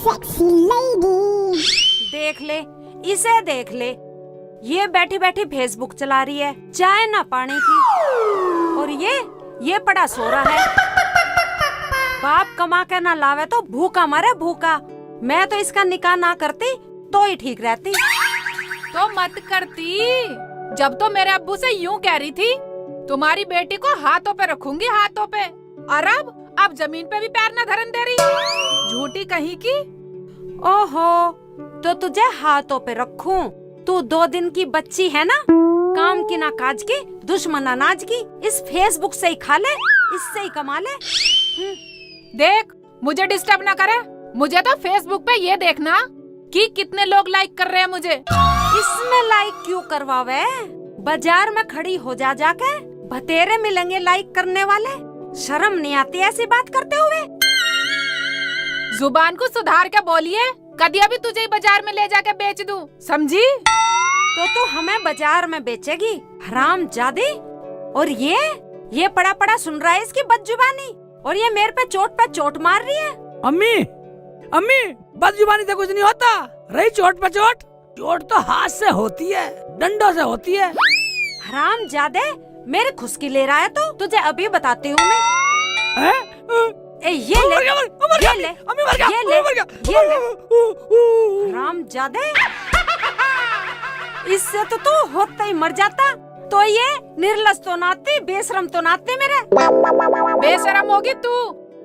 sexy lady. देख ले, इसे देख ले, ये बैठी बैठी फेसबुक चला रही है, चाय ना पानी की, और ये पड़ा सो रहा है। बाप कमा के ना लावे तो भूखा मरे भूखा। मैं तो इसका निकाह ना करती तो ही ठीक रहती। तो मत करती, जब तो मेरे अब्बू से यूं कह रही थी, तुम्हारी बेटी को हाथों पे रखूंगी, हाथों पे। और अब जमीन पे भी पैर न धरन दे रही, झूठी कहीं की। ओहो, तो तुझे हाथों पे रखूं? तू 2 दिन की बच्ची है ना, काम की ना काज की, दुश्मन अनाज की। इस फेसबुक से ही खा ले, इससे ही कमा ले। देख, मुझे डिस्टर्ब ना करे। मुझे तो फेसबुक पे ये देखना कि कितने लोग लाइक कर रहे हैं मुझे। इसमें लाइक क्यों करवावे? बाजार में खड़ी हो जाके बतेरे मिलेंगे लाइक करने वाले। शर्म नहीं आती ऐसी बात करते हुए? जुबान को सुधार के बोलिए, कभी अभी तुझे ही बाजार में ले जाके बेच दूं, समझी? तो तू हमें बाजार में बेचेगी, हरामजादी? और ये पड़ा पड़ा सुन रहा है इसकी बदजुबानी, और ये मेरे पे चोट मार रही है। अम्मी बदजुबानी से कुछ नहीं होता। रही चोट पे चोट तो हाथ से होती है, डंडों से होती है। हरामजादे, मेरे खुशकी ले रहा है तो तुझे अभी बताती हूँ मैं। ये ले, हरामजादे, इससे तो तू होता ही मर जाता। तो ये निर्लज तो नाती, बेशरम तो नाते मेरे। बेशरम होगी तू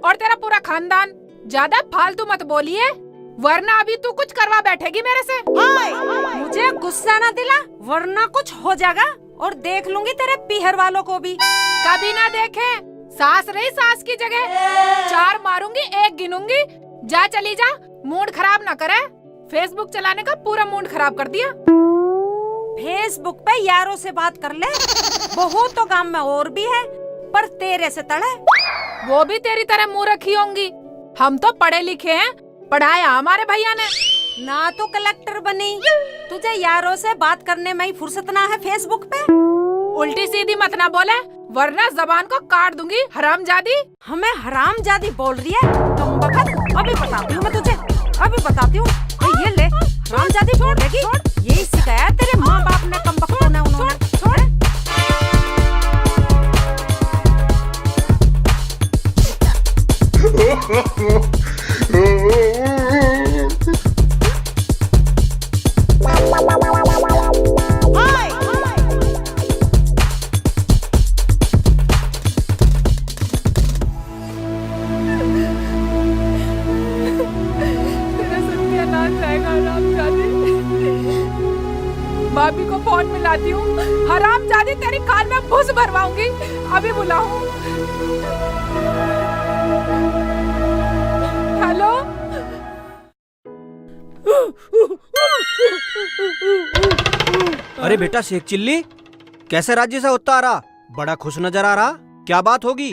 और तेरा पूरा खानदान। ज्यादा फालतू मत बोलिए, वरना अभी तू कुछ करवा बैठेगी मेरे से। मुझे गुस्सा ना दिला, वरना कुछ हो जाएगा, और देख लूंगी तेरे पीहर वालों को भी। कभी ना देखे, सास रही सास की जगह। 4 मारूंगी, 1 गिनूंगी। जा, चली जा, मूड खराब ना करे। फेसबुक चलाने का पूरा मूड खराब कर दिया। फेसबुक पे यारों से बात कर ले, बहुत तो काम में और भी है, पर तेरे से तड़े। वो भी तेरी तरह मुँह रखी होंगी। हम तो पढ़े लिखे हैं, पढ़ाया हमारे भैया ने। ना तो कलेक्टर बनी, तुझे यारों से बात करने में ही फुर्सत ना है फेसबुक पे। उल्टी सीधी मत ना बोले, वरना जबान को काट दूंगी, हरामजादी। हमें हरामजादी बोल रही है? कमबख्त, अभी बताती हूँ मैं तुझे, अभी बताती हूँ। ये ले, हरामजादी छोड़ देगी। यही सिखाया तेरे माँ बाप ने, कमबख्तों ने, उन्होंने। छोड़। भाभी को फोन मिलाती हूँ, हरामजादी तेरी कान में भूस भरवाऊंगी। अभी बुलाऊं? हेलो, अरे बेटा शेख चिल्ली, कैसे राज्य से होता आ रहा? बड़ा खुश नजर आ रहा, क्या बात होगी?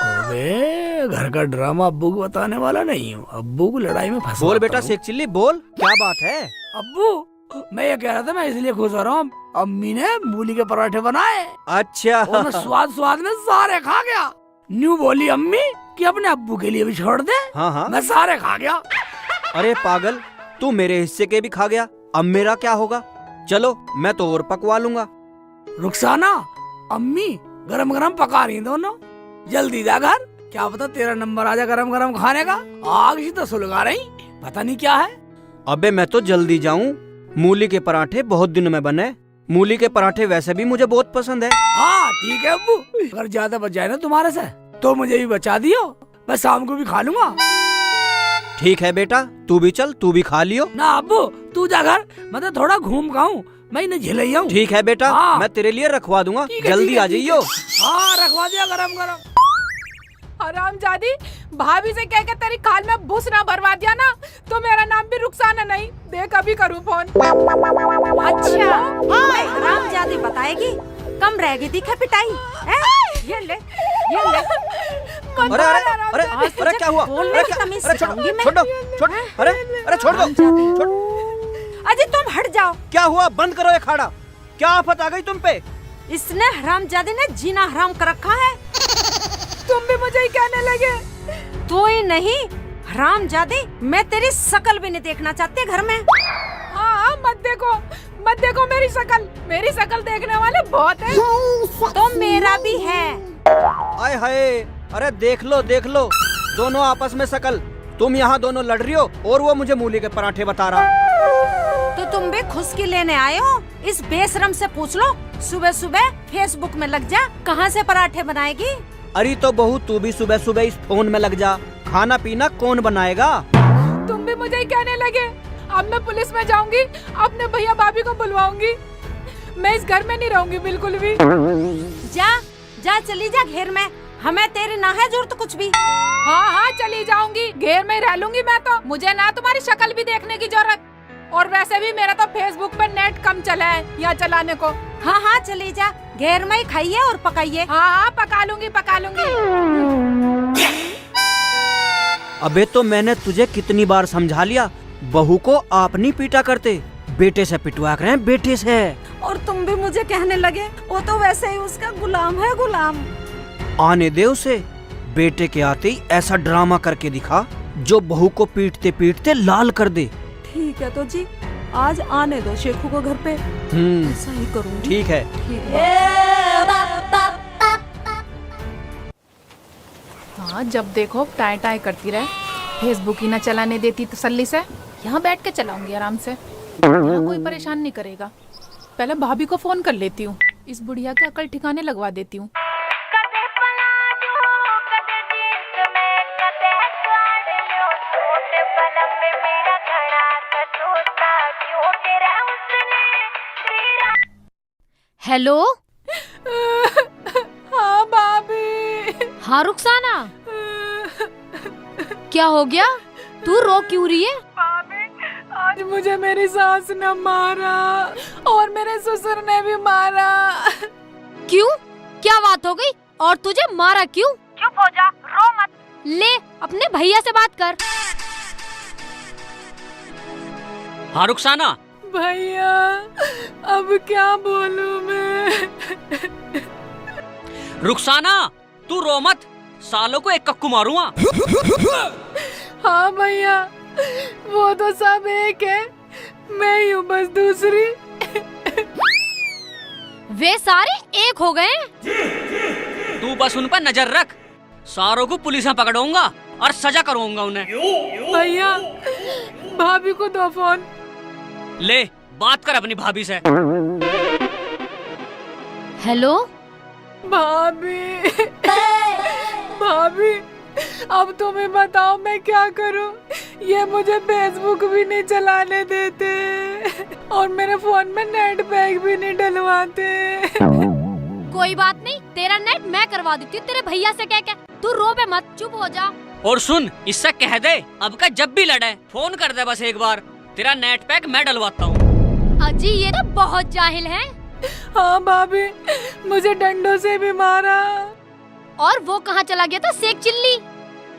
अबे घर का ड्रामा अब्बू को बताने वाला नहीं हूँ, अब्बू को लड़ाई में फंसा। बोल बेटा शेख चिल्ली, बोल, क्या बात है? अब्बू, मैं ये कह रहा था, मैं इसलिए खुश हो रहा हूँ, अम्मी ने मूली के पराठे बनाए। अच्छा। और मैं स्वाद में सारे खा गया। न्यू बोली अम्मी कि अपने अब्बू के लिए भी छोड़ दे। हाँ, मैं सारे खा गया। अरे पागल, तू मेरे हिस्से के भी खा गया, अब मेरा क्या होगा? चलो मैं तो और पकवा लूंगा। रुखसाना, अम्मी गरम गरम पका रही दोनों, जल्दी जा घर, क्या पता तेरा नंबर आ जाए गरम गरम खाने का। आग सी तो सुलगा रही, पता नहीं क्या है। अबे मैं तो जल्दी जाऊं, मूली के पराठे बहुत दिनों में बने। मूली के पराठे वैसे भी मुझे बहुत पसंद है। हाँ ठीक है अब्बू, अगर ज्यादा बच जाए ना तुम्हारे से तो मुझे भी बचा दियो, मैं शाम को भी खा लूंगा। ठीक है बेटा, तू भी चल, तू भी खा लियो। ना अब्बू, तू जा घर, मैं तो थोड़ा घूम का हूँ, मैं इन्हें झिलैया हूँ। ठीक है बेटा, हाँ। मैं तेरे लिए रखवा दूंगा, जल्दी आ जाइयो। हाँ रखवा दिया गरम गरम। हरामजादी, भाभी से कह के तेरी खाल में भूस ना भरवा दिया ना, तो मेरा नाम भी रुखसाना नहीं। देख अभी करूँ फोन। अच्छा, हरामजादी बताएगी, कम रहेगी दिखे पिटाई। ये ले। अरे अरे अरे अरे क्या हुआ? बोलने की तमीज सिखाऊंगी मैं। छोड़ दो, छोड़, अरे छोड़ दो, छोड़। अजय तुम हट जाओ। क्या हुआ? बंद करो ये खाड़ा। क्या आफत आ गई तुम पे? इसने हरामजादी ने जीना हराम कर रखा है। तुम भी मुझे ही कहने लगे। तू ही नहीं, हरामजादी, मैं तेरी शकल भी नहीं देखना चाहती घर में। हाँ, मत देखो मेरी शकल देखने वाले बहुत हैं। तो मेरा भी है। आय हाय, अरे देख लो दोनों आपस में शकल। तुम यहाँ दोनों लड़ रही हो और वो मुझे मूली के पराठे बता रहा। तो तुम भी खुशकी लेने आए हो? इस बेशरम से पूछ लो, सुबह सुबह फेसबुक में लग जा, कहाँ से पराठे बनाएगी? अरे तो बहू, तू भी सुबह सुबह इस फोन में लग जा, खाना पीना कौन बनाएगा? तुम भी मुझे ही कहने लगे। अब मैं पुलिस में जाऊंगी, अपने भैया भाभी को बुलवाऊंगी। मैं इस घर में नहीं रहूंगी बिल्कुल भी। जा चली जा घेर में, हमें तेरी ना है जरूरत कुछ भी। हाँ, चली जाऊंगी, घेर में रह लूंगी मैं तो। मुझे ना तुम्हारी शक्ल भी देखने की जरूरत। और वैसे भी मेरा तो फेसबुक पे नेट कम चला है यहाँ चलाने को। हाँ, चली जा, घेर में ही खाइए और पकाइए। हाँ, पका लूंगी। अबे तो मैंने तुझे कितनी बार समझा लिया, बहू को आप नहीं पीटा करते, बेटे से पिटवा कर हैं, बेटे से। और तुम भी मुझे कहने लगे, वो तो वैसे ही उसका गुलाम है, गुलाम। आने दे उसे, बेटे के आते ही ऐसा ड्रामा करके दिखा जो बहू को पीटते पीटते लाल कर दे। ठीक है तो जी, आज आने दो शेखू को घर पे, ऐसा ही करूँगी। ठीक है। हाँ, जब देखो टाई टाई करती रहे, फेसबुक ही न चलाने देती तसल्ली से। यहाँ बैठ के चलाऊंगी आराम से, यहाँ कोई परेशान नहीं करेगा। पहले भाभी को फोन कर लेती हूँ, इस बुढ़िया के अकल ठिकाने लगवा देती हूँ। हेलो। हाँ भाभी। हाँ रुखसाना, क्या हो गया? तू रो क्यों रही है? भाभी, आज मुझे मेरी सास ने मारा और मेरे ससुर ने भी मारा। क्यों? क्या बात हो गई? और तुझे मारा क्यों? चुप हो जा, रो मत। ले अपने भैया से बात कर। हाँ रुखसाना। भैया, अब क्या बोलूं मैं? रुखसाना, तू रो मत, सालों को एक कक्कू मारूंगा। हाँ भैया, वो तो सब एक है, मैं ही हूँ बस दूसरी। वे सारे एक हो गए। तू बस उन पर नजर रख, सारों को पुलिस में पकड़ूंगा और सजा करूंगा उन्हें। भैया, भाभी को दो फोन। ले बात कर अपनी भाभी से। हेलो भाभी। भाभी, अब तुम्हें बताओ मैं क्या करूं? ये मुझे फेसबुक भी नहीं चलाने देते और मेरे फोन में नेट पैक भी नहीं डलवाते। कोई बात नहीं, तेरा नेट मैं करवा देती हूँ तेरे भैया से कह के। तू रो बे मत, चुप हो जा। और सुन, इससे कह दे अब का जब भी लड़े फोन कर दे बस एक बार, तेरा नेट पैक मैं डलवाता हूँ। अजी ये तो बहुत जाहिल है। हाँ भाभी, मुझे डंडों से भी मारा। और वो कहाँ चला गया था शेख चिल्ली?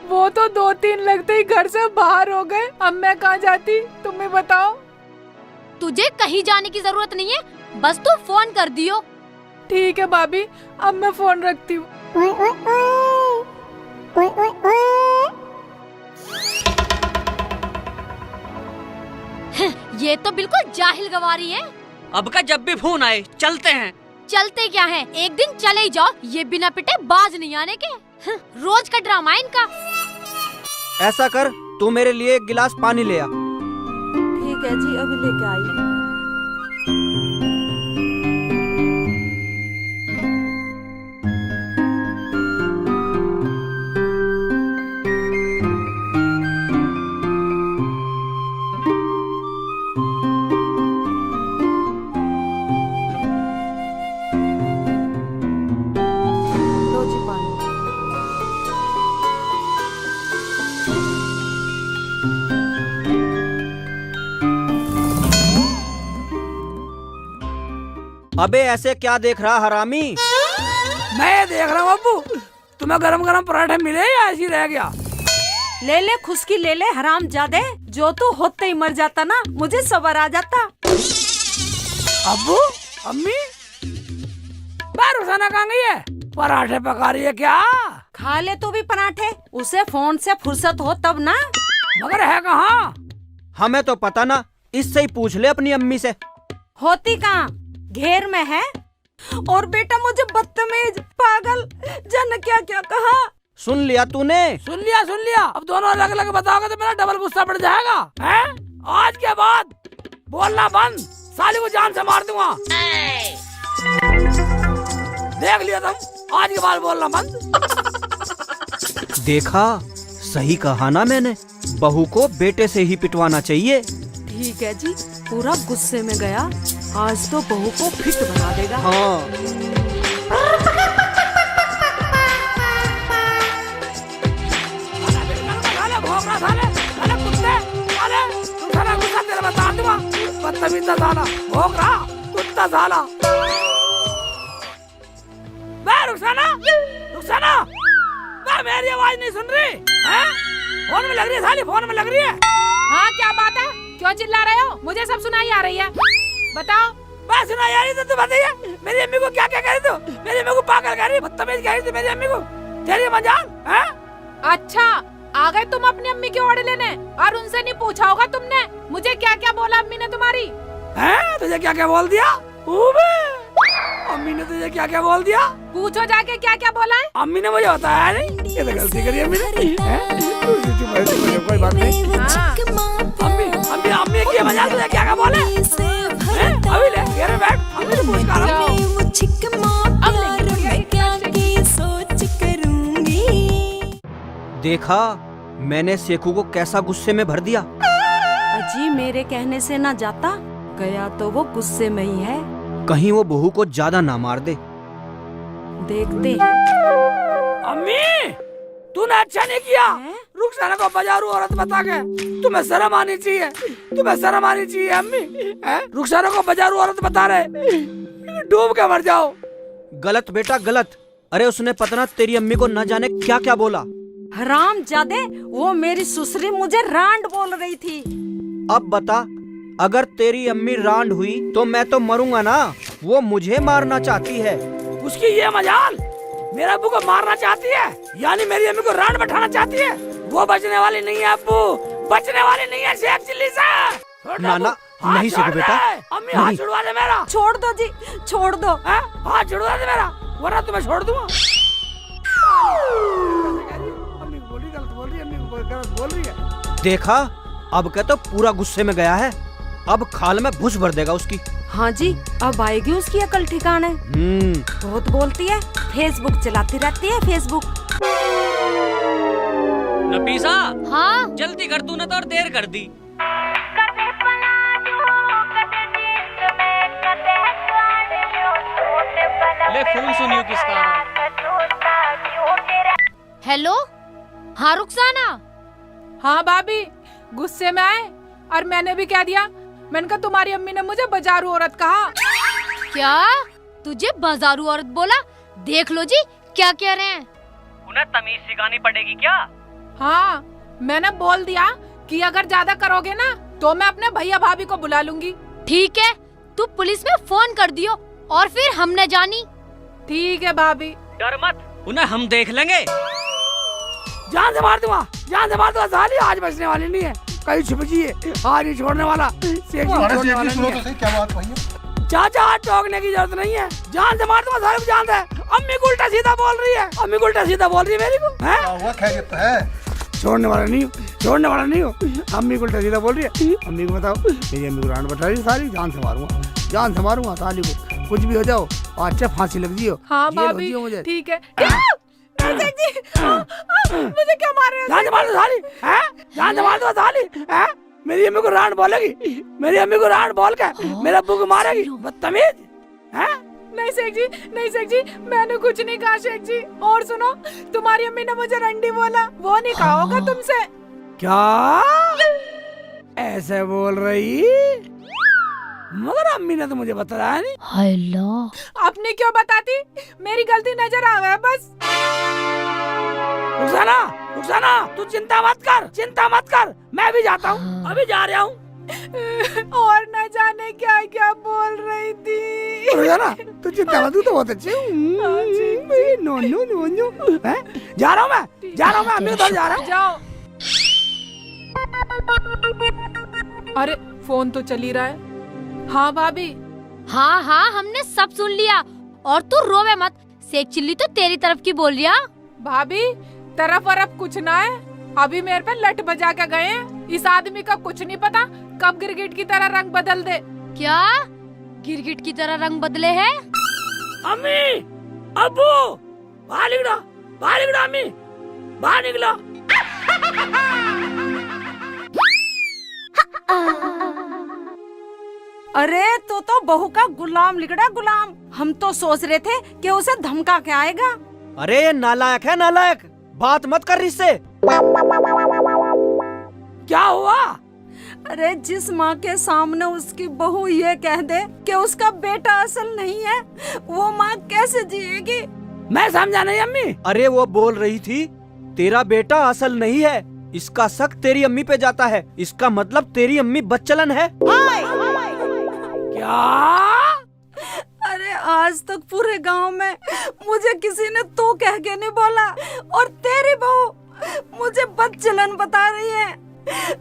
वो तो 2-3 लगते ही घर से बाहर हो गए। अब मैं कहाँ जाती, तुम्हें बताओ। तुझे कहीं जाने की जरूरत नहीं है, बस तू फोन कर दियो। ठीक है भाभी, अब मैं फोन रखती हूँ। ओए ओए ओए, ओए ओए ओए। ये तो बिल्कुल जाहिल गवारी है। अब का जब भी फोन आए चलते हैं। चलते क्या है, एक दिन चले ही जाओ, ये बिना पिटे बाज नहीं आने के। रोज का ड्रामा है इनका। ऐसा कर, तू मेरे लिए एक गिलास पानी ले आ। ठीक है जी, अभी लेके आई। लो जी पानी। अबे ऐसे क्या देख रहा हरामी? मैं देख रहा हूँ अब्बू, तुम्हें गरम गरम पराठे मिले या ऐसे ही रह गया? ले खुशकी ले हरामजादे, जो तू होते ही मर जाता ना, मुझे सबर आ जाता। अब्बू, अम्मी, रुखसाना कहाँ गई है? पराठे पका रही है क्या? खा ले तू भी पराठे, उसे फोन से फुर्सत हो तब ना। मगर है कहाँ? हमें तो पता ना, इससे ही पूछ ले अपनी अम्मी से। होती कहाँ? घेर में है। और बेटा मुझे बदतमीज, पागल, जाने क्या क्या कहा। सुन लिया तूने? सुन लिया। अब दोनों अलग अलग बताओगे तो मेरा डबल गुस्सा बढ़ जाएगा। हैं? आज के बाद बोलना बंद, साली को जान से मार दूंगा। देख लिया तुम, आज के बाद बोलना बंद। देखा, सही कहा ना मैंने, बहू को बेटे से ही पिटवाना चाहिए। ठीक है जी, पूरा गुस्से में गया। आज तो बहू को फिट बना देगा। हाँ। बदतमीज़ साला, भौंक रहा, कुत्ता साला। रुखसाना, मेरी आवाज नहीं सुन रही है? फोन में लग रही है साली, फोन में लग रही है। हाँ क्या बात है, क्यों चिल्ला रहे हो? मुझे सब सुनाई आ रही है, बताओ। मैं सुनाई आ रही तो तू बताइए, मेरी अम्मी को क्या क्या कह रही तू? मेरी अम्मी को पागल कह रही, बदतमीज कह रही थी मेरी अम्मी को। तेरी मजाल है? अच्छा, आ गए तुम अपनी अम्मी की ओर लेने, और उनसे नहीं पूछा होगा तुमने मुझे क्या क्या बोला अम्मी ने तुम्हारी? हैं? तुझे क्या क्या बोल दिया? अम्मी ने तुझे क्या क्या बोल दिया? पूछो जाके क्या क्या बोला है। अम्मी ने मुझे बताया नहीं, ये तो गलती करी अम्मी ने। कोई बात नहीं। अम्मी की मजाल, तुझे क्या क्या बोले? अभी ले, घेर में बैठ, अम्मी से पूछ कर रहा हूँ। देखा, मैंने सेखू को कैसा गुस्से में भर दिया। अजी मेरे कहने से ना जाता, गया तो वो गुस्से में ही है। कहीं वो बहू को ज्यादा ना मार दे। देखते हैं। अम्मी, तूने अच्छा नहीं किया। रुखसाना को बाजारू औरत बता के, तुम्हें शर्म आनी चाहिए, तुम्हें शर्म आनी चाहिए अम्मी। रुखसाना को बाजारू औरत बता रहे, डूब के मर जाओ। गलत बेटा गलत। अरे उसने पता ना तेरी अम्मी को न जाने क्या क्या बोला। हरामजादे, वो मेरी सुसरी मुझे रांड बोल रही थी। अब बता, अगर तेरी अम्मी रांड हुई तो मैं तो मरूंगा ना। वो मुझे मारना चाहती है। उसकी ये मजाल, मेरे अब्बू को मारना चाहती है, यानी मेरी अम्मी को रांड बैठाना चाहती है। वो बचने वाली नहीं है अब्बू, बचने वाली नहीं है शेख चिल्ली से। नाना, नहीं सीखो बेटा। अम्मी हाथ छुड़वा दे मेरा। छोड़ दो जी, छोड़ दो। हाथ छुड़वा दे मेरा, वरना तुम्हें छोड़ दूंगा। अम्मी गलत बोल रही है, अम्मी गलत बोल रही है। देखा, अब क्या तो पूरा गुस्से में गया है। अब खाल में घुस भर देगा उसकी। हाँ जी, अब आएगी उसकी अकल ठिकाने। बहुत बोलती है, फेसबुक चलाती रहती है, फेसबुक। नफीसा, हाँ जल्दी कर, तूने तो और देर कर दी। ले फोन सुनियो किसका आ रहा है। हेलो, हाँ रुखसाना। हाँ भाभी, गुस्से में आए और मैंने भी कह दिया। मैंने कहा तुम्हारी अम्मी ने मुझे बाजारू औरत कहा। क्या तुझे बाजारू औरत बोला? देख लो जी क्या कह रहे हैं। उन्हें तमीज सिखानी पड़ेगी क्या? हाँ, मैंने बोल दिया कि अगर ज्यादा करोगे ना तो मैं अपने भैया भाभी को बुला लूंगी। ठीक है, तू पुलिस में फोन कर दियो और फिर हमने जानी। ठीक है भाभी। डर मत, उन्हें हम देख लेंगे। जान से मार दूंगा, जान से मार दूंगा साली। आज बचने वाली नहीं है, कहीं छुप गई है, आज ही छोड़ने वाला। छोड़ने वाला नहीं है। क्या बात भैया? चाचा, आज टोकने की जरूरत नहीं है, जान से मार दूंगा साले को। जान से। अम्मी को उल्टा सीधा बोल रही है, अम्मी को उल्टा सीधा बोल रही है मेरी को। हुआ खैरियत है? छोड़ने वाला नहीं हूँ, छोड़ने वाला नहीं हूँ। अम्मी को उल्टा सीधा बोल रही है। अम्मी को बताओ, मेरी अम्मी को रान बता रही साली। जान से मारूंगा, जान से मारूंगा साली को। कुछ भी हो जाओ, अच्छा फांसी लग जियो। हाँ जेल हो भाभी, जियो मुझे। ठीक है। मुझे क्या मार रहे हो? जान से मार दो साली, जान से मार दो साली। मेरी अम्मी को रान बोलेगी, मेरी अम्मी को रान बोल के मेरे अब्बू को मारेगी, बदतमीज। नहीं शेख जी, नहीं शेख जी, मैंने कुछ नहीं कहा शेख जी। और सुनो, तुम्हारी अम्मी ने मुझे रंडी बोला, वो नहीं कहा होगा तुमसे। क्या ऐसे बोल रही? मगर अम्मी ने तो मुझे बताया नहीं। हेलो, अपनी क्यों बताती? मेरी गलती नजर आ गया बस। रुखसाना, रुखसाना, तू चिंता मत कर, चिंता मत कर, मैं भी जाता हूँ, अभी जा रहा हूँ। और न जाने क्या क्या बोल रही थी। रुखसाना, तू चिंता मत, तू तो बहुत अच्छी। No no no no. जा रहा हूँ मैं, जा रहा हूँ मैं, अम्मी के घर जा रहा हूँ। जाओ। अरे फोन तो चल ही रहा है। हाँ भाभी। हाँ हाँ हमने सब सुन लिया। और तू रोवे मत, शेख चिल्ली तो तेरी तरफ की बोल रहा। भाभी तरफ वरफ कुछ ना है, अभी मेरे पे लट बजा के गए हैं। इस आदमी का कुछ नहीं पता कब गिरगिट की तरह रंग बदल दे। क्या गिरगिट की तरह रंग बदले है? अम्मी, अब्बू, बाहर निकलो, बाहर निकलो अम्मी, बाहर निकलो। अरे तो बहू का गुलाम लिगड़ा गुलाम। हम तो सोच रहे थे कि उसे धमका के आएगा। अरे ये नालायक है, नालायक। बात मत कर इससे। क्या हुआ? अरे जिस माँ के सामने उसकी बहू ये कह दे कि उसका बेटा असल नहीं है, वो माँ कैसे जिएगी? मैं समझा नहीं अम्मी। अरे वो बोल रही थी तेरा बेटा असल नहीं है, इसका शक तेरी अम्मी पे जाता है, इसका मतलब तेरी अम्मी बदचलन है। क्या? अरे आज तक पूरे गांव में मुझे किसी ने तो कह के नहीं बोला, और तेरी बहू मुझे बदचलन बता रही है,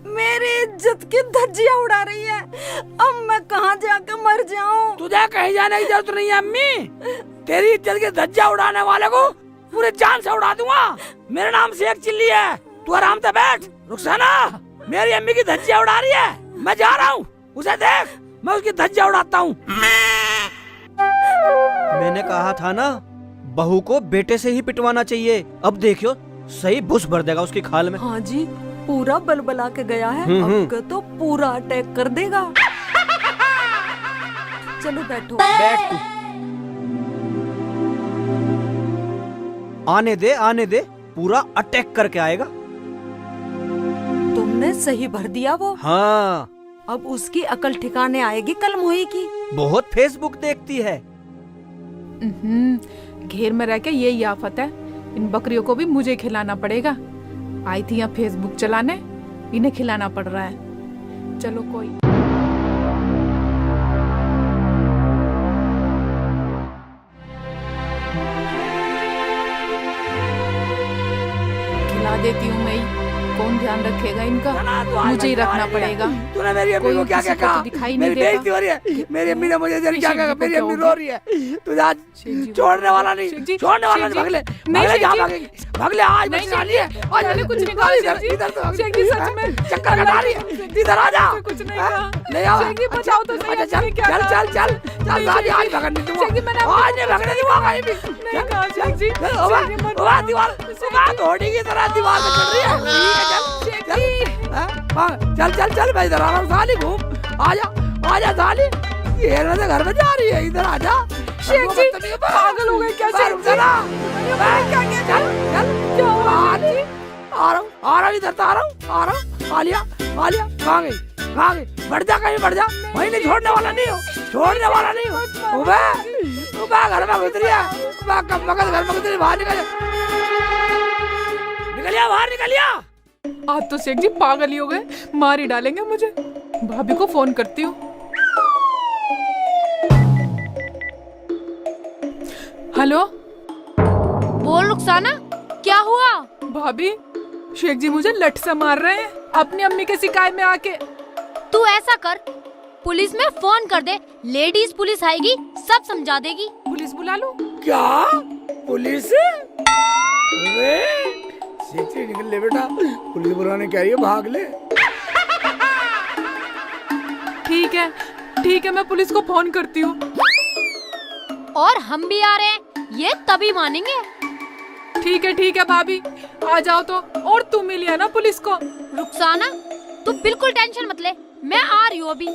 मेरी इज्जत की धज्जियां उड़ा रही है। अब मैं कहाँ जाकर मर जाऊं? तुझे कहीं जाने की जरूरत नहीं है अम्मी। तेरी इज्जत की धज्जियां उड़ाने वाले को पूरे जान से उड़ा दूंगा। मेरा नाम शेख चिल्ली है, तू आराम से बैठ। रुखसाना मेरी अम्मी की धज्जियां उड़ा रही है, मैं जा रहा हूँ, उसे देख, मैं उसकी धज्जियां उड़ाता हूँ। मैंने कहा था ना, बहू को बेटे से ही पिटवाना चाहिए। अब देखियो सही बुश भर देगा उसकी खाल में। हाँ जी, पूरा बलबला के गया है, अब के तो पूरा अटैक कर देगा। चलो बैठो। बैठ तू। आने दे, आने दे, पूरा अटैक करके आएगा। तुमने सही भर दिया वो। हाँ, अब उसकी अकल ठिकाने आएगी कल मोही की। बहुत फेसबुक देखती है। घेर में रह के यही आफत है, इन बकरियों को भी मुझे खिलाना पड़ेगा। आई थी यहाँ फेसबुक चलाने, इन्हें खिलाना पड़ रहा है। चलो कोई खिला देती हूँ मैं ही। कौन ध्यान रखेगा इनका? मुझे ही रखना पड़ेगा। तूने मेरी अम्मी को क्या क्या किसी को कहा? तो दिखाई नहीं मेरी देता। बेइज्जती हो रही है। मेरी अम्मी ने मुझे क्या क्या कहा? मेरी अम्मी क्या रो रही है। तुझे आज छोड़ने वाला नहीं, छोड़ने वाला नहीं। भागले, भागले, जहाँ भागेगी, भागले। आज नहीं, बचा लिए, आज मैंने कुछ नहीं इधर, कहा। इधर तो शेख जी सच में चक्कर कटा रही है। इधर आ जा। कुछ नहीं कहा। नहीं आओ। शेख जी बताओ तो सही, अच्छा, आपने क्या चल कहा? चल चल चल, आज आज भगने दूंगा। शेख जी, मैंने आपको आज नहीं भगने दूंगा कहीं भी। नहीं कहा शेख जी। चल, ओवा, शेख जी, मत ओवा, मारो। दीवार, ओवा, घोड़ी की तरह दीवार पे चढ़ रही है। ठीक है, चल, शेख चल। जी। हाँ, चल चल चल, मैं इधर आ रहा हूँ। साली घूम, आजा साली। ये ना घर में जा रही है, इधर आजा। शेख जी पागल हो गए क्या? शेख जी चला, क्या किया? चल चल, क्या हुआ शेख जी? आ रहा हूँ, इधर तो आ रहा हूँ। आलिया, आलिया, कहाँ गई, कहाँ गई? बढ़ जा, कहीं बढ़ जा, वहीं नहीं, छोड़ने वाला नहीं हो, छोड़ने वाला नहीं हो। उबे घर में घुस रही है, कम वक्त घर में घुस रही, बाहर निकल, निकलिया, बाहर निकलिया। आज तो शेख जी पागल ही हो गए, मार ही डालेंगे मुझे। भाभी को फोन करती हूँ। हेलो, बोल रुखसाना, क्या हुआ? भाभी शेख जी मुझे लठ से मार रहे हैं अपनी अम्मी के शिकायत में आके। तू ऐसा कर, पुलिस में फोन कर दे, लेडीज पुलिस आएगी, सब समझा देगी। पुलिस बुला लो। क्या पुलिस? अरे सीधी निकल ले बेटा, पुलिस बुलाने क्या है, भाग ले। ठीक है ठीक है, मैं पुलिस को फोन करती हूँ। और हम भी आ रहे हैं, ये तभी मानेंगे। ठीक है भाभी, आ जाओ तो। और तुम मिल लिया ना पुलिस को। रुखसाना तू बिल्कुल टेंशन मत ले, मैं आ रही हूँ अभी।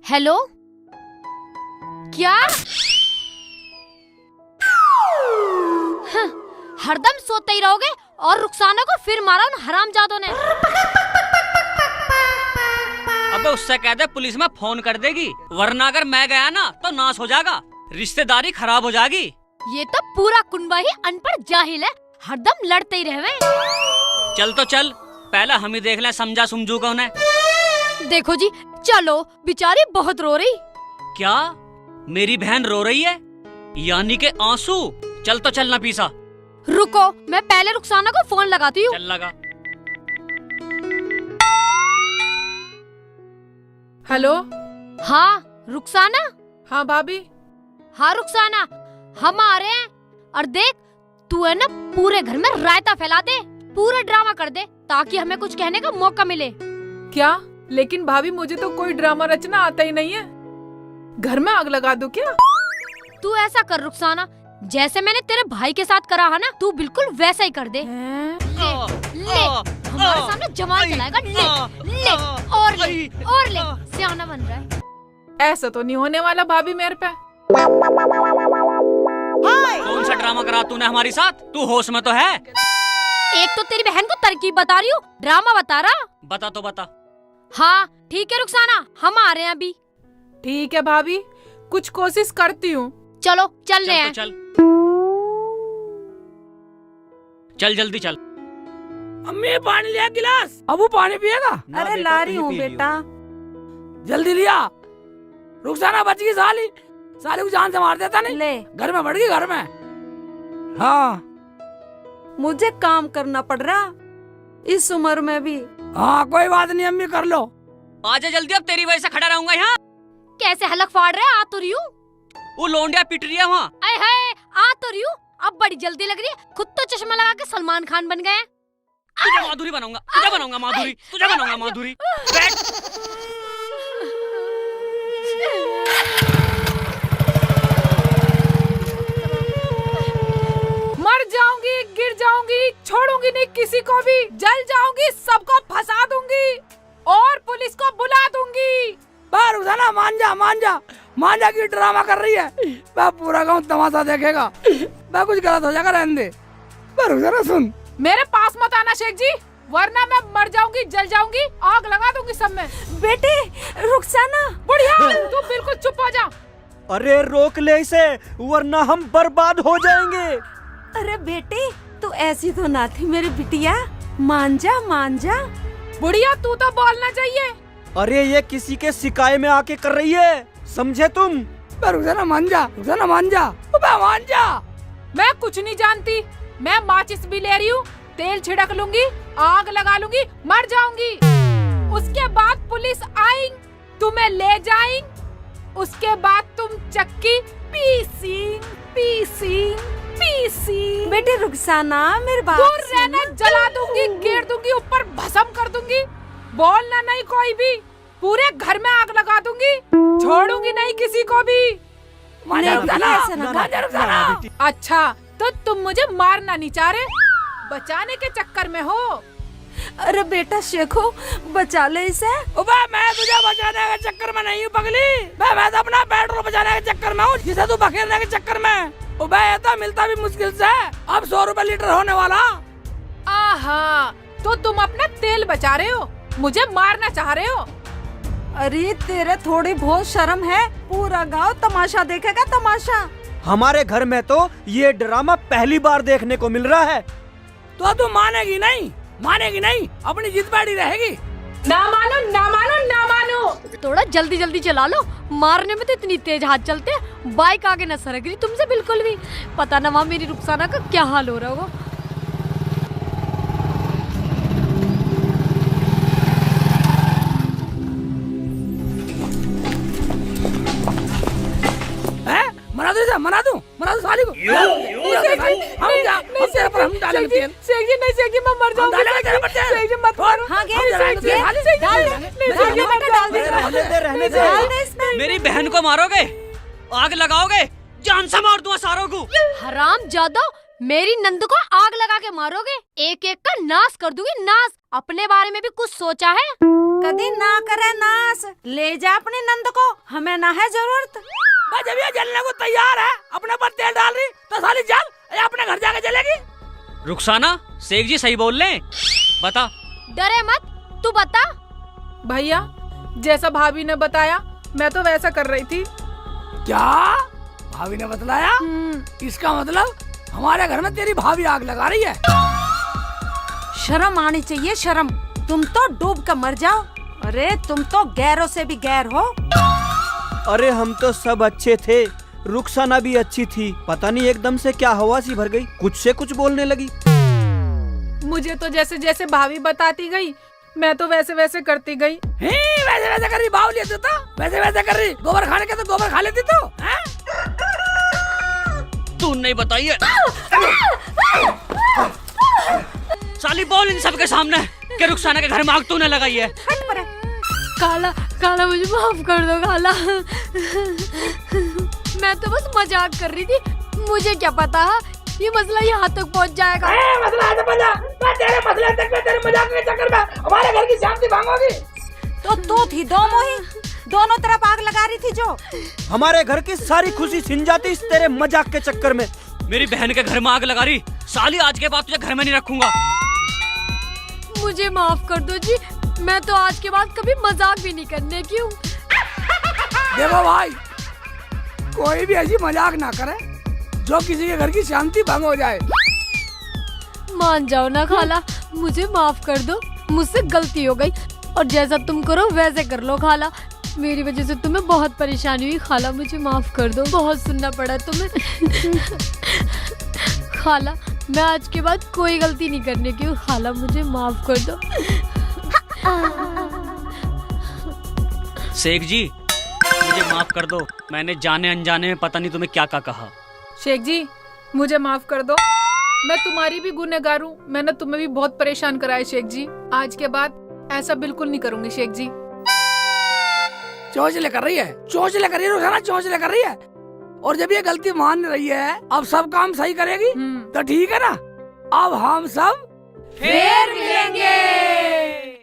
हेलो, क्या? हरदम सोते ही रहोगे और रुखसाना को फिर मारा उन हरामजादों ने। अबे उससे कह दे पुलिस में फोन कर देगी, वरना अगर मैं गया ना तो नाश हो जाएगा, रिश्तेदारी खराब हो जाएगी। ये तो पूरा कुनबा ही अनपढ़ जाहिल है, हरदम लड़ते ही रहे। चल तो चल, पहले हम ही देख लें समझा समझू कौन है। देखो जी, चलो, बेचारी बहुत रो रही। क्या मेरी बहन रो रही है? यानी के आंसू? चल तो चल नफीसा। रुको, मैं पहले रुखसाना को फोन लगाती हूँ। चल लगा। हेलो। हाँ रुखसाना। हाँ भाभी। हाँ रुखसाना, हम आ रहे हैं। और देख, तू है ना पूरे घर में रायता फैला दे, पूरा ड्रामा कर दे, ताकि हमें कुछ कहने का मौका मिले। क्या? लेकिन भाभी मुझे तो कोई ड्रामा रचना आता ही नहीं है। घर में आग लगा दूं क्या? तू ऐसा कर रुखसाना, जैसे मैंने तेरे भाई के साथ करा है ना, तू बिल्कुल वैसा ही कर दे। ले, हमारे सामने जवान चलाएगा। ले और ले सियाना बन रहा है। ऐसा तो नहीं होने वाला भाभी मेरे पे। कौन सा ड्रामा करा तूने हमारी साथ? तू होश में तो है? एक तो तेरी बहन को तरकीब बता रही हूँ, ड्रामा बता रहा। बता तो बता। हाँ ठीक है रुखसाना, हम आ रहे हैं अभी। ठीक है भाभी, कुछ कोशिश करती हूँ। चलो चल रहे हैं। चल चल जल्दी चल। अम्मी पानी लिया गिलास, अबू पानी पिएगा? अरे ला रही हूँ बेटा। जल्दी लिया। रुखसाना बच गई, साली साली को जान से मार देता नहीं। ले, घर में बढ़ गई, घर में। हाँ मुझे काम करना पड़ रहा इस उम्र में भी। हाँ कोई बात नहीं अम्मी, कर लो। आजा जल्दी, अब तेरी वजह से खड़ा रहूंगा यहाँ। कैसे हलक फाड़ रहे, आ तो रही हूँ। वो लोंडिया पिट रही है वहाँ। आए हाय, आ तो रही हूँ। अब बड़ी जल्दी लग रही है, खुद तो चश्मा लगा के सलमान खान बन गए। तुझे माधुरी बनाऊंगा, तुझे बनाऊंगा माधुरी, तुझे बनाऊंगा माधुरी। बैठ। मर जाऊंगी, गिर जाऊंगी, छोड़ूंगी नहीं किसी को भी, जल जाऊंगी, सबको फंसा दूंगी और पुलिस को बुला दूंगी। रुखसाना मान जा, मान जा, मान जा की ड्रामा कर रही है। मैं पूरा गांव तमाशा देखेगा। मैं कुछ गलत हो जाएगा, रहने दे। रुखसाना सुन, मेरे पास मत आना शेख जी, वरना मैं मर जाऊंगी, जल जाऊंगी, आग लगा दूंगी सब में। बेटे रुखसाना। बुढ़िया तू बिल्कुल चुप हो जा। अरे रोक ले इसे, वरना हम बर्बाद हो जाएंगे। अरे बेटे, तू ऐसी तो ना थी मेरी बिटिया, मान जा मान जा। बुढ़िया तू तो बोलना चाहिए। अरे ये किसी के शिकायत में आके कर रही है, समझे तुम? रुखसाना मान जा, रुखसाना मान जा, मान जा। मैं कुछ नहीं जानती, मैं माचिस भी ले रही हूँ, तेल छिड़क लूंगी, आग लगा लूंगी, मर जाऊंगी। उसके बाद पुलिस आएंगी, तुम्हें ले जाएंगी, उसके बाद तुम चक्की पीसी। बेटे रुखसाना, मेरे बात दूर रहना, जला दूंगी, गिर दूंगी, ऊपर भस्म कर दूंगी, बोलना नहीं कोई भी, पूरे घर में आग लगा दूंगी, छोड़ूंगी नहीं किसी को भी। अच्छा तो तुम मुझे मारना नहीं चाह रहे, बचाने के चक्कर में हो। अरे बेटा शेखो, बचा ले इसे। मैं तुझे बचाने के चक्कर में नहीं हूँ पगली, मैं तो अपना पेट्रोल बचाने के चक्कर में हूँ, जिसे तू बखेरने के चक्कर में। ये तो मिलता भी मुश्किल से, अब 100 रुपए लीटर होने वाला। आहा, तो तुम अपना तेल बचा रहे हो, मुझे मारना चाह रहे हो। अरे तेरे थोड़ी बहुत शर्म है, पूरा गांव तमाशा देखेगा, तमाशा। हमारे घर में तो ये ड्रामा पहली बार देखने को मिल रहा है। तो तू मानेगी नहीं, मानेगी नहीं, अपनी जिद बैठी रहेगी। ना मानो, ना मानो, ना मानो। थोड़ा जल्दी जल्दी चला लो, मारने में तो इतनी तेज हाथ चलते हैं, बाइक आगे न सरक रही तुमसे बिल्कुल भी। पता ना वहाँ मेरी रुखसाना का क्या हाल हो रहा होगा। मना दूं साली को। मैं मर जाऊंगी, मत मारो। मेरी बहन को मारोगे, आग लगाओगे, जान से मार दूंगा सारों को। हराम जादो, मेरी नंद को आग लगा के मारोगे, एक एक का नाश कर दूंगी, नाश। अपने बारे में भी कुछ सोचा है? कभी ना करे नाश, ले जा अपनी नंद को, हमें ना है जरूरत। जब ये जलने को तैयार है, अपने पर तेल डाल रही तो साली जल, अपने घर जाके जलेगी। रुखसाना शेख जी सही बोल रहे, बता। डरे मत, तू बता। भैया जैसा भाभी ने बताया मैं तो वैसा कर रही थी। क्या भाभी ने बतलाया? इसका मतलब हमारे घर में तेरी भाभी आग लगा रही है। शर्म आनी चाहिए, शर्म। तुम तो डूब कर मर जाओ। अरे तुम तो गैरों से भी गैर हो। अरे हम तो सब अच्छे थे, रुखसाना भी अच्छी थी, पता नहीं एकदम से क्या हवा सी भर गई, कुछ से कुछ बोलने लगी। मुझे तो जैसे जैसे भाभी बताती गई मैं तो वैसे वैसे करती गई। वैसे वैसे कर रही बावली है तू तो, वैसे वैसे कर रही। गोबर खाने के तो गोबर खा लेती तू, हैं? तू नहीं बताइए। साली बोल इन सब के सामने कि रुखसाना के घर में आग तूने लगाई है। खाला, खाला मुझे माफ कर दो खाला। मैं तो बस मजाक कर रही थी, मुझे क्या पता ये मसला यहाँ तक पहुँच जाएगा। मसला है तो बता, मैं तेरे मसले तक में, तेरे मजाक के चक्कर में हमारे घर की शांति भांगोगी। तो तू थी दो मोही, दोनों तरफ आग लगा रही थी जो। हमारे घर की सारी खुशी छिन जाती इस तेरे मजाक के चक्कर में। मेरी बहन के घर में आग लगा रही, साली आज के बाद तुझे घर में नहीं रखूंगा। मुझे माफ कर दो जी, मैं तो आज के बाद कभी मजाक भी नहीं करने की हूँ। देखो भाई, कोई भी ऐसी मजाक ना करे जो किसी के घर की शांति भंग हो जाए। मान जाओ ना खाला, मुझे माफ कर दो, मुझसे गलती हो गई और जैसा तुम करो वैसे कर लो खाला। मेरी वजह से तुम्हें बहुत परेशानी हुई खाला, मुझे माफ कर दो, बहुत सुनना पड़ा तुम्हें। खाला मैं आज के बाद कोई गलती नहीं करने की हूँ खाला, मुझे माफ कर दो। शेख जी मुझे माफ कर दो, मैंने जाने अनजाने में पता नहीं तुम्हें क्या क्या कहा। शेख जी मुझे माफ कर दो, मैं तुम्हारी भी गुनहगार हूँ, मैंने तुम्हें भी बहुत परेशान करा है शेख जी। आज के बाद ऐसा बिल्कुल नहीं करूँगी शेख जी। चोंचले कर रही है, चोंचले कर रही है रुखसाना, चोंचले कर रही है। और जब ये गलती मान रही है, अब सब काम सही करेगी तो ठीक है ना। अब हम सब फिर मिलेंगे।